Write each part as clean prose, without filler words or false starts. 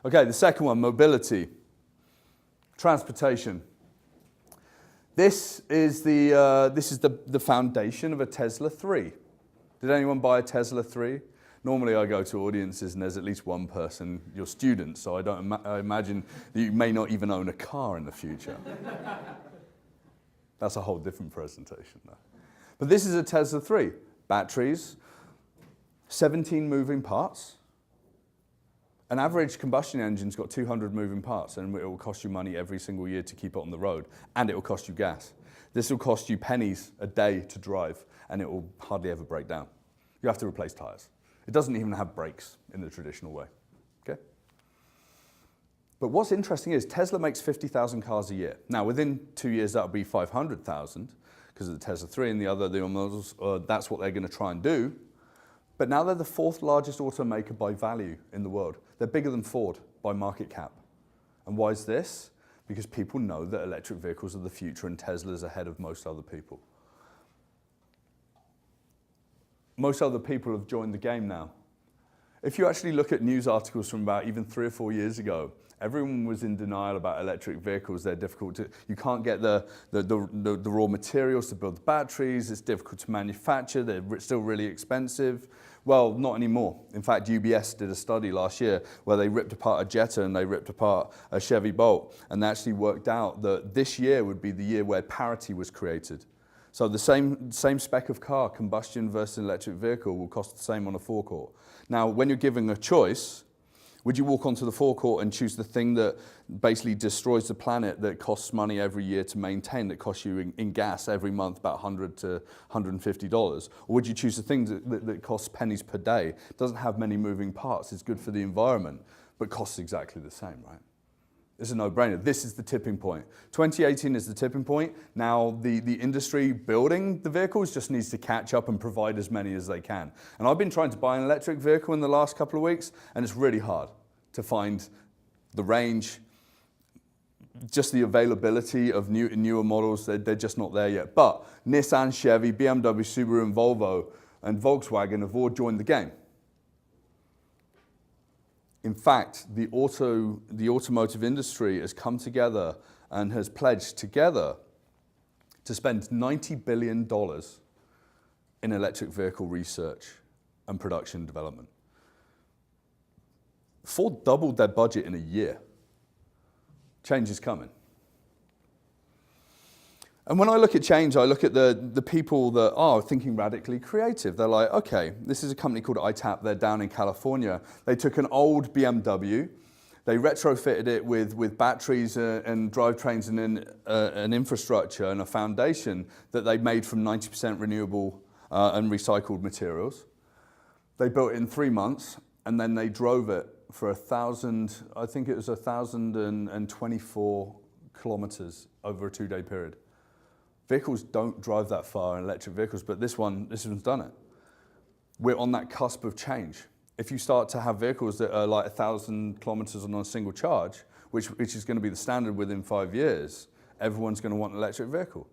Okay, the second one, mobility, transportation. This is the foundation of a Tesla 3. Did anyone buy a Tesla 3? Normally I go to audiences and there's at least one person, your students, so I imagine that you may not even own a car in the future. That's a whole different presentation though. But this is a Tesla 3. Batteries, 17 moving parts. An average combustion engine's got 200 moving parts, and it will cost you money every single year to keep it on the road, and it will cost you gas. This will cost you pennies a day to drive, and it will hardly ever break down. You have to replace tires. It doesn't even have brakes in the traditional way, okay? But what's interesting is Tesla makes 50,000 cars a year. Now, within 2 years, that'll be 500,000, because of the Tesla 3 and the other models, that's what they're gonna try and do. But now they're the fourth largest automaker by value in the world. They're bigger than Ford by market cap. And why is this? Because people know that electric vehicles are the future and Tesla's ahead of most other people. Most other people have joined the game now. If you actually look at news articles from about even 3 or 4 years ago, everyone was in denial about electric vehicles. They're difficult to, you can't get the raw materials to build the batteries. It's difficult to manufacture. They're still really expensive. Well, not anymore. In fact, UBS did a study last year where they ripped apart a Jetta and they ripped apart a Chevy Bolt, and they actually worked out that this year would be the year where parity was created. So the same spec of car, combustion versus electric vehicle, will cost the same on a forecourt. Now, when you're giving a choice, would you walk onto the forecourt and choose the thing that basically destroys the planet, that costs money every year to maintain, that costs you in gas every month about $100 to $150? Or would you choose the thing that costs pennies per day, doesn't have many moving parts, is good for the environment, but costs exactly the same, right? It's a no-brainer. This is the tipping point. 2018 is the tipping point. Now the industry building the vehicles just needs to catch up and provide as many as they can. And I've been trying to buy an electric vehicle in the last couple of weeks, and it's really hard to find the range, just the availability of newer models. They're just not there yet. But Nissan, Chevy, BMW, Subaru, and Volvo, and Volkswagen have all joined the game. In fact, the automotive industry has come together and has pledged together to spend $90 billion in electric vehicle research and production development. Ford doubled their budget in a year. Change is coming. And when I look at change, I look at the people that are thinking radically creative. They're like, okay, this is a company called ITAP. They're down in California. They took an old BMW. They retrofitted it with batteries and drivetrains and an infrastructure and a foundation that they made from 90% renewable and recycled materials. They built it in 3 months, and then they drove it for 1,000, I think it was 1,024 kilometers over a 2-day period. Vehicles don't drive that far in electric vehicles, but this one's done it. We're on that cusp of change. If you start to have vehicles that are like 1,000 kilometers on a single charge, which is going to be the standard within 5 years, everyone's going to want an electric vehicle.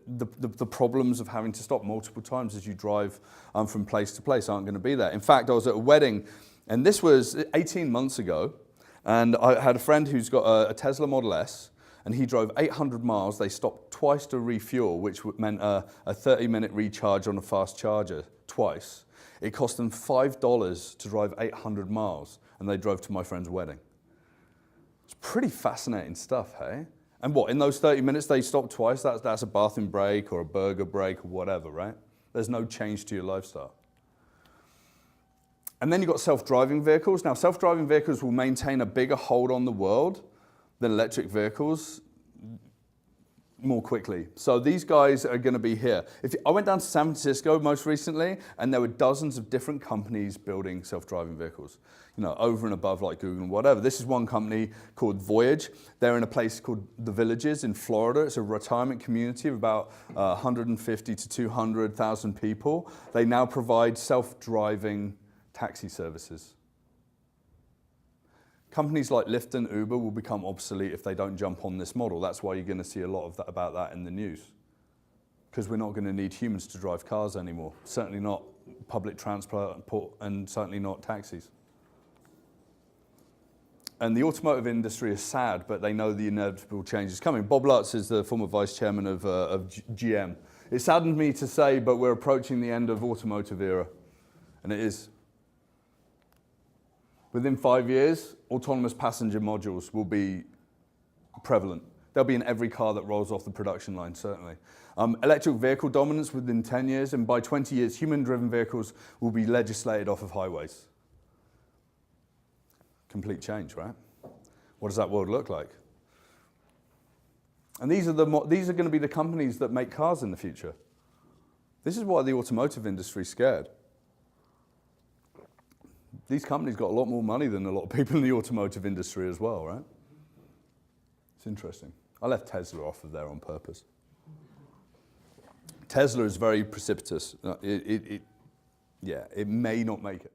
The problems of having to stop multiple times as you drive from place to place aren't going to be there. In fact, I was at a wedding, and this was 18 months ago, and I had a friend who's got a Tesla Model S, and he drove 800 miles. They stopped twice to refuel, which meant a 30-minute recharge on a fast charger twice. It cost them $5 to drive 800 miles, and they drove to my friend's wedding. It's pretty fascinating stuff, hey? And what, in those 30 minutes they stopped twice? That's a bathroom break or a burger break or whatever, right? There's no change to your lifestyle. And then you've got self-driving vehicles. Now, self-driving vehicles will maintain a bigger hold on the world than electric vehicles more quickly. So these guys are going to be here. I went down to San Francisco most recently, and there were dozens of different companies building self-driving vehicles, you know, over and above like Google and whatever. This is one company called Voyage. They're in a place called The Villages in Florida. It's a retirement community of about 150 to 200,000 people. They now provide self-driving taxi services. Companies like Lyft and Uber will become obsolete if they don't jump on this model. That's why you're going to see a lot of about that in the news. Because we're not going to need humans to drive cars anymore. Certainly not public transport and certainly not taxis. And the automotive industry is sad, but they know the inevitable change is coming. Bob Lutz is the former vice chairman of GM. It saddened me to say, but we're approaching the end of automotive era. And it is. Within 5 years, autonomous passenger modules will be prevalent. They'll be in every car that rolls off the production line, certainly. Electric vehicle dominance within 10 years, and by 20 years, human-driven vehicles will be legislated off of highways. Complete change, right? What does that world look like? And these are going to be the companies that make cars in the future. This is why the automotive industry is scared. These companies got a lot more money than a lot of people in the automotive industry as well, right? It's interesting. I left Tesla off of there on purpose. Tesla is very precipitous. It may not make it.